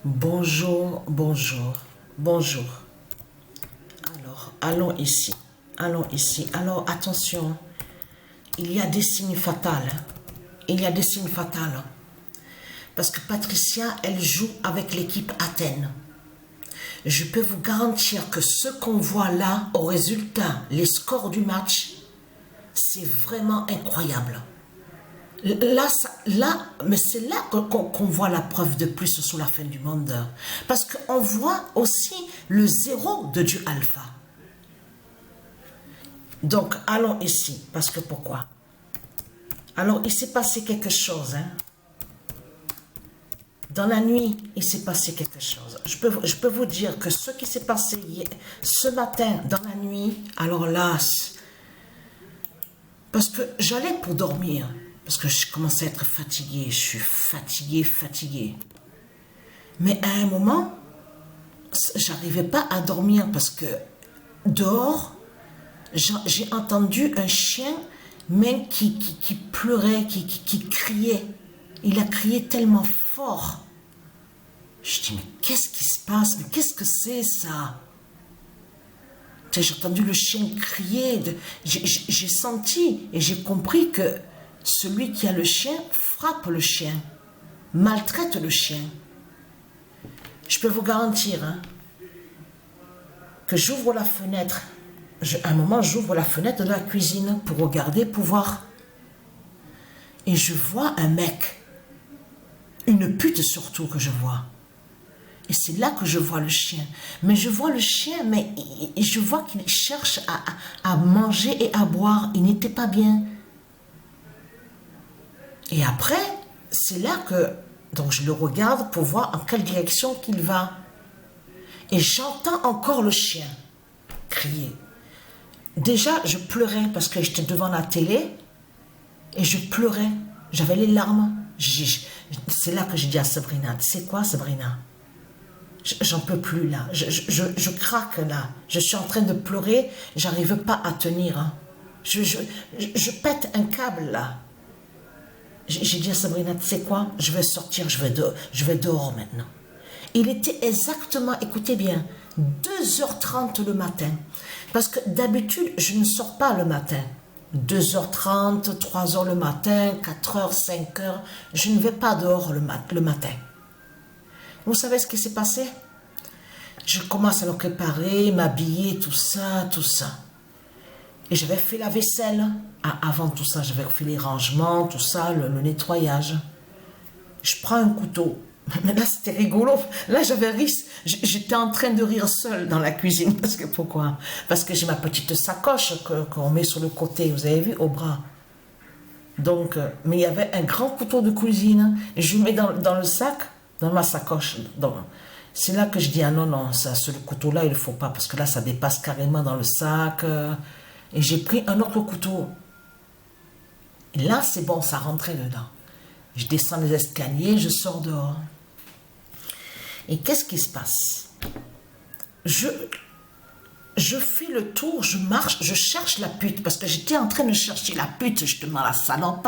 Bonjour, bonjour, bonjour. Alors, allons ici. Allons ici. Alors, attention. Il y a des signes fatals. Il y a des signes fatals. Parce que Patricia, elle joue avec l'équipe Athènes. Je peux vous garantir que ce qu'on voit là, au résultat, les scores du match, c'est vraiment incroyable. Mais c'est là qu'on voit la preuve de plus sur la fin du monde. Parce qu'on voit aussi le zéro de Dieu alpha. Donc, allons ici. Parce que pourquoi? Alors, il s'est passé quelque chose. Hein? Dans la nuit, il s'est passé quelque chose. Je peux vous dire que ce qui s'est passé ce matin, dans la nuit, alors là, parce que j'allais pour dormir. Parce que je commençais à être fatiguée. Je suis fatiguée. Mais à un moment, j'arrivais pas à dormir parce que dehors, j'ai entendu un chien, même qui pleurait, qui criait. Il a crié tellement fort. Je dis, mais qu'est-ce qui se passe? Mais qu'est-ce que c'est ça? J'ai entendu le chien crier. J'ai senti et j'ai compris que celui qui a le chien frappe le chien, maltraite le chien. Je peux vous garantir hein, que j'ouvre la fenêtre. À un moment, j'ouvre la fenêtre de la cuisine pour regarder, pour voir. Et je vois un mec, une pute surtout que je vois. Et c'est là que je vois le chien. Mais je vois le chien, mais je vois qu'il cherche à manger et à boire. Il n'était pas bien. Et après, c'est là que donc je le regarde pour voir en quelle direction qu'il va. Et j'entends encore le chien crier. Déjà, je pleurais parce que j'étais devant la télé et je pleurais. J'avais les larmes. C'est là que j'ai dit à Sabrina, tu sais quoi Sabrina? J'en peux plus là. Je craque là. Je suis en train de pleurer. J'arrive pas à tenir. Hein. Je pète un câble là. J'ai dit à Sabrina, tu sais quoi? Je vais sortir, je vais dehors maintenant. Il était exactement, écoutez bien, 2h30 le matin. Parce que d'habitude, je ne sors pas le matin. 2h30, 3h le matin, 4h, 5h. Je ne vais pas dehors le matin. Vous savez ce qui s'est passé? Je commence à me préparer, m'habiller, tout ça. Et j'avais fait la vaisselle. Avant tout ça, j'avais fait les rangements, tout ça, le nettoyage. Je prends un couteau. Mais là, c'était rigolo. Là, j'avais ri. J'étais en train de rire seule dans la cuisine. Parce que pourquoi? Parce que j'ai ma petite sacoche qu'on met sur le côté, vous avez vu, au bras. Donc, mais il y avait un grand couteau de cuisine. Et je le mets dans le sac, dans ma sacoche. C'est là que je dis, ah non, ça, ce couteau-là, il ne faut pas. Parce que là, ça dépasse carrément dans le sac. Et j'ai pris un autre couteau. Et là, c'est bon, ça rentrait dedans. Je descends les escaliers, je sors dehors. Et qu'est-ce qui se passe? Je fais le tour, je marche, je cherche la pute, parce que j'étais en train de chercher la pute, justement, la salope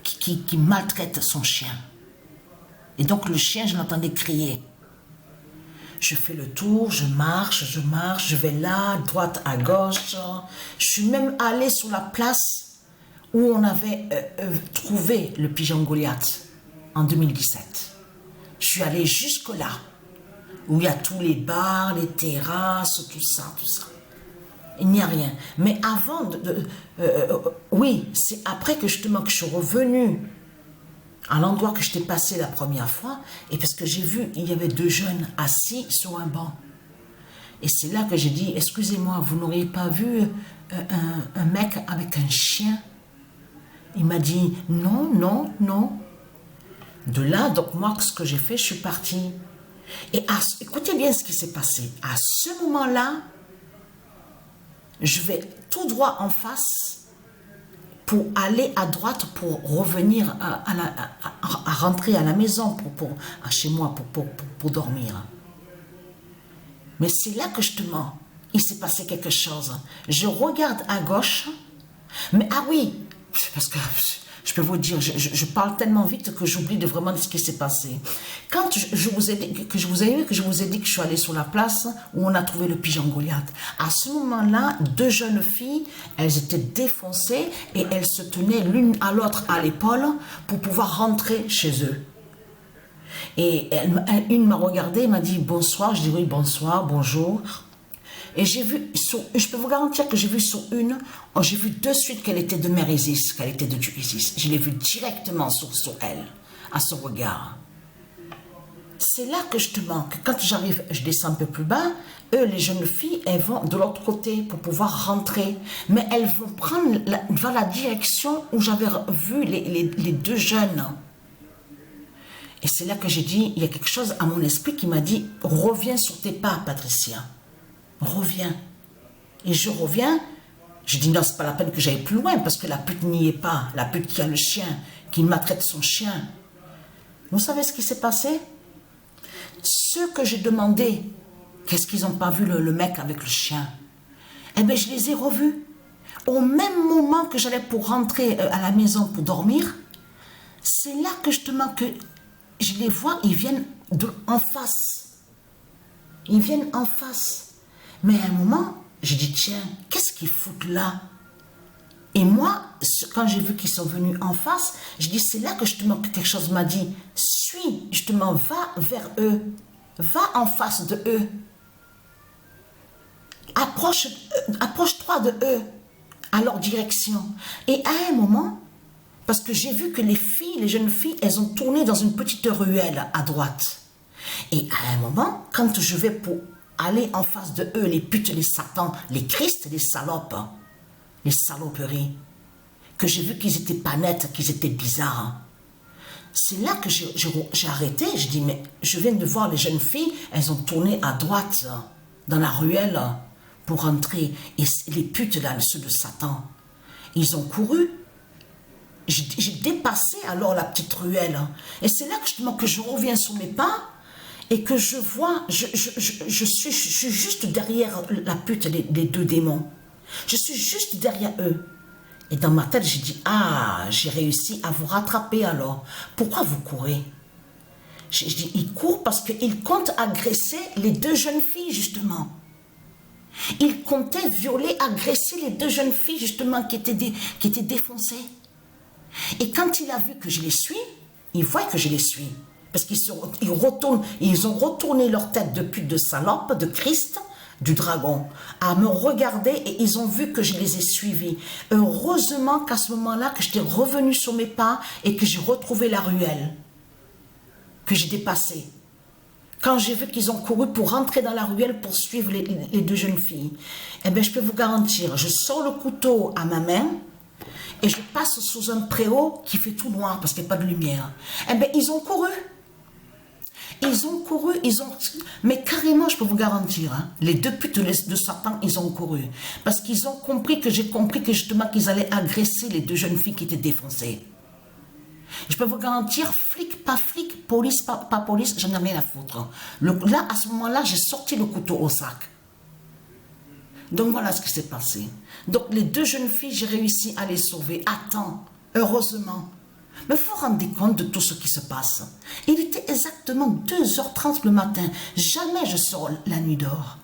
qui maltraite son chien. Et donc, le chien, je l'entendais crier. Je fais le tour, je marche, je vais là, à droite, à gauche. Je suis même allée sur la place où on avait trouvé le pigeon Goliath en 2017. Je suis allée jusque-là, où il y a tous les bars, les terrasses, tout ça. Il n'y a rien. Mais avant oui, c'est après que justement que je suis revenue à l'endroit que je t'ai passé la première fois, et parce que j'ai vu, il y avait 2 jeunes assis sur un banc. Et c'est là que j'ai dit, excusez-moi, vous n'auriez pas vu un mec avec un chien? Il m'a dit, non. De là, donc moi, ce que j'ai fait, je suis partie. Et écoutez bien ce qui s'est passé. À ce moment-là, je vais tout droit en face pour aller à droite, pour revenir à rentrer à la maison, chez moi, pour dormir. Mais c'est là que justement, il s'est passé quelque chose. Je regarde à gauche, mais ah oui, parce que Je peux vous dire, je parle tellement vite que j'oublie de vraiment ce qui s'est passé. Quand je vous ai dit que je vous ai dit que je suis allée sur la place où on a trouvé le pigeon Goliath. À ce moment-là, deux jeunes filles, elles étaient défoncées et elles se tenaient l'une à l'autre à l'épaule pour pouvoir rentrer chez eux. Et une m'a regardée et m'a dit bonsoir. Je dis oui, bonsoir, bonjour. Et j'ai vu, je peux vous garantir que j'ai vu sur une, j'ai vu de suite qu'elle était de Mère Isis, qu'elle était de Dieu Isis. Je l'ai vu directement sur elle, à son regard. C'est là que justement, que quand j'arrive, je descends un peu plus bas, eux, les jeunes filles, elles vont de l'autre côté pour pouvoir rentrer. Mais elles vont prendre vers la direction où j'avais vu les deux jeunes. Et c'est là que j'ai dit, il y a quelque chose à mon esprit qui m'a dit, reviens sur tes pas, Patricia. Reviens. Et je reviens, je dis non, c'est pas la peine que j'aille plus loin, parce que la pute n'y est pas. La pute qui a le chien, qui maltraite son chien. Vous savez ce qui s'est passé? Ceux que j'ai demandé, qu'est-ce qu'ils n'ont pas vu le mec avec le chien? Eh bien, je les ai revus. Au même moment que j'allais pour rentrer à la maison pour dormir, c'est là que justement que je les vois, ils viennent en face. Ils viennent en face. Mais à un moment, je dis, tiens, qu'est-ce qu'ils foutent là? Et moi, quand j'ai vu qu'ils sont venus en face, je dis, c'est là que justement que quelque chose m'a dit, suis, justement, va vers eux, va en face de eux. Approche-toi de eux, à leur direction. Et à un moment, parce que j'ai vu que les jeunes filles, elles ont tourné dans une petite ruelle à droite. Et à un moment, quand je vais pour aller en face de eux, les putes, les satans, les Christ, les salopes, les saloperies, que j'ai vu qu'ils étaient pas nets, qu'ils étaient bizarres. C'est là que j'ai arrêté, je dis, mais je viens de voir les jeunes filles, elles ont tourné à droite, dans la ruelle, pour rentrer. Et les putes, là, ceux de Satan, ils ont couru. J'ai dépassé alors la petite ruelle. Et c'est là que justement que je reviens sur mes pas et que je vois, je suis juste derrière la pute, les deux démons. Je suis juste derrière eux. Et dans ma tête, j'ai dit, ah, j'ai réussi à vous rattraper alors. Pourquoi vous courez? Je dis, ils courent parce qu'ils comptent agresser les deux jeunes filles, justement. Ils comptaient violer, agresser les deux jeunes filles, justement, qui étaient défoncées. Et quand il a vu que je les suis, il voit que je les suis. Parce ils ont retourné leur tête de pute, de salope, de Christ, du dragon, à me regarder et ils ont vu que je les ai suivis. Heureusement qu'à ce moment-là, que j'étais revenu sur mes pas et que j'ai retrouvé la ruelle, que j'ai dépassée. Quand j'ai vu qu'ils ont couru pour rentrer dans la ruelle pour suivre les deux jeunes filles, eh bien, je peux vous garantir, je sors le couteau à ma main et je passe sous un préau qui fait tout noir parce qu'il n'y a pas de lumière. Eh bien, ils ont couru. Mais carrément, je peux vous garantir, hein, les deux putes de Satan, ils ont couru. Parce qu'ils ont compris que j'ai compris que justement qu'ils allaient agresser les deux jeunes filles qui étaient défoncées. Je peux vous garantir, flic, pas flic, police, pas police, j'en ai rien à foutre. Là, à ce moment-là, j'ai sorti le couteau au sac. Donc voilà ce qui s'est passé. Donc les deux jeunes filles, j'ai réussi à les sauver à temps, heureusement. Mais vous vous rendez compte de tout ce qui se passe. Il était exactement 2h30 le matin. Jamais je sors la nuit dehors.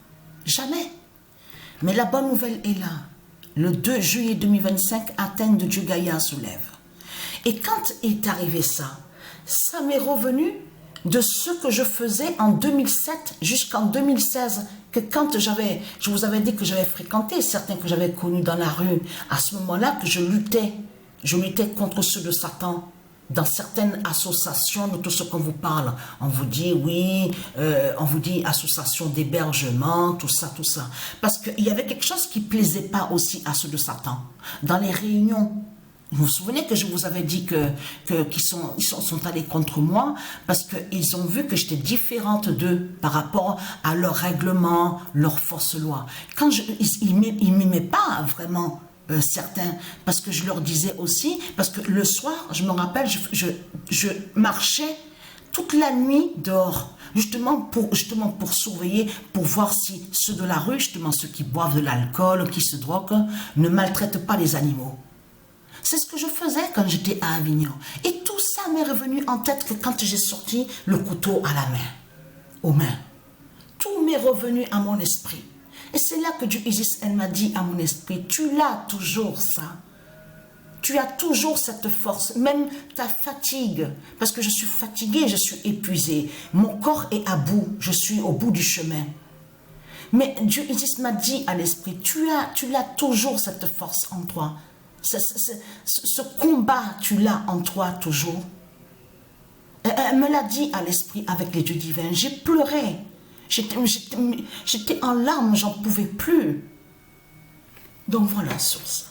Jamais. Mais la bonne nouvelle est là. Le 2 juillet 2025, Athènes de Dieu Gaïa soulève. Et quand est arrivé ça, ça m'est revenu de ce que je faisais en 2007 jusqu'en 2016, que quand je vous avais dit que j'avais fréquenté certains que j'avais connus dans la rue, à ce moment-là que je luttais contre ceux de Satan. Dans certaines associations, de tout ce qu'on vous parle, on vous dit oui, on vous dit association d'hébergement, tout ça. Parce qu'il y avait quelque chose qui ne plaisait pas aussi à ceux de Satan. Dans les réunions, vous vous souvenez que je vous avais dit qu'ils sont allés contre moi parce qu'ils ont vu que j'étais différente d'eux par rapport à leur règlement, leur force loi. Quand ils ne m'aimaient pas vraiment. Certains, parce que je leur disais aussi, parce que le soir, je me rappelle, je marchais toute la nuit dehors, justement pour surveiller, pour voir si ceux de la rue, justement ceux qui boivent de l'alcool, qui se droguent, ne maltraitent pas les animaux. C'est ce que je faisais quand j'étais à Avignon. Et tout ça m'est revenu en tête que quand j'ai sorti le couteau à la main, aux mains. Tout m'est revenu à mon esprit. Et c'est là que Dieu Isis, elle m'a dit à mon esprit, tu l'as toujours ça. Tu as toujours cette force, même ta fatigue, parce que je suis fatiguée, je suis épuisée. Mon corps est à bout, je suis au bout du chemin. Mais Dieu Isis m'a dit à l'esprit, tu l'as toujours cette force en toi. Ce combat, tu l'as en toi toujours. Elle me l'a dit à l'esprit avec les dieux divins. J'ai pleuré. J'étais en larmes, j'en pouvais plus. Donc voilà, source.